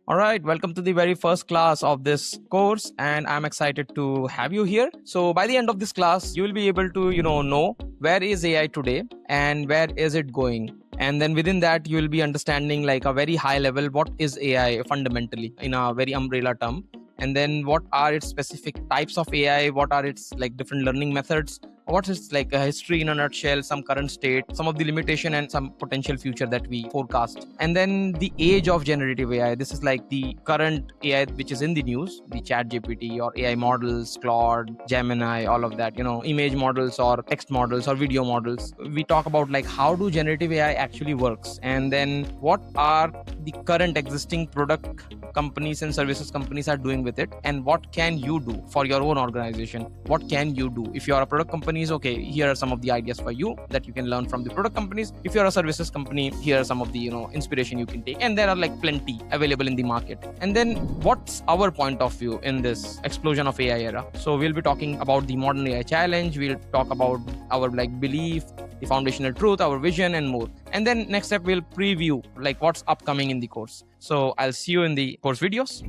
All right, welcome to the very first class of this course, and I'm excited to have you here. So by the end of this class, you will be able to, know where is AI today and where is it going. And then within that, you will be understanding like a very high level, what is AI fundamentally in a very umbrella term. And then what are its specific types of AI? What are its like different learning methods? What is like a history in a nutshell, some current state, some of the limitation and some potential future that we forecast. And then the age of generative AI. This is like the current AI which is in the news, the chat GPT or AI models, Claude, Gemini, all of that, image models or text models or video models. We talk about like how do generative AI actually works, and then what are the current existing product companies and services companies are doing with it, and what can you do for your own organization. What can you do if you are a product company? Okay, here are some of the ideas for you that you can learn from the product companies. If you're a services company, here are some of the inspiration you can take, and there are like plenty available in the market. And then what's our point of view in this explosion of AI era? So we'll be talking about the modern AI challenge, we'll talk about our like belief, the foundational truth, our vision, and more. And then next step, we'll preview like what's upcoming in the course. So I'll see you in the course videos.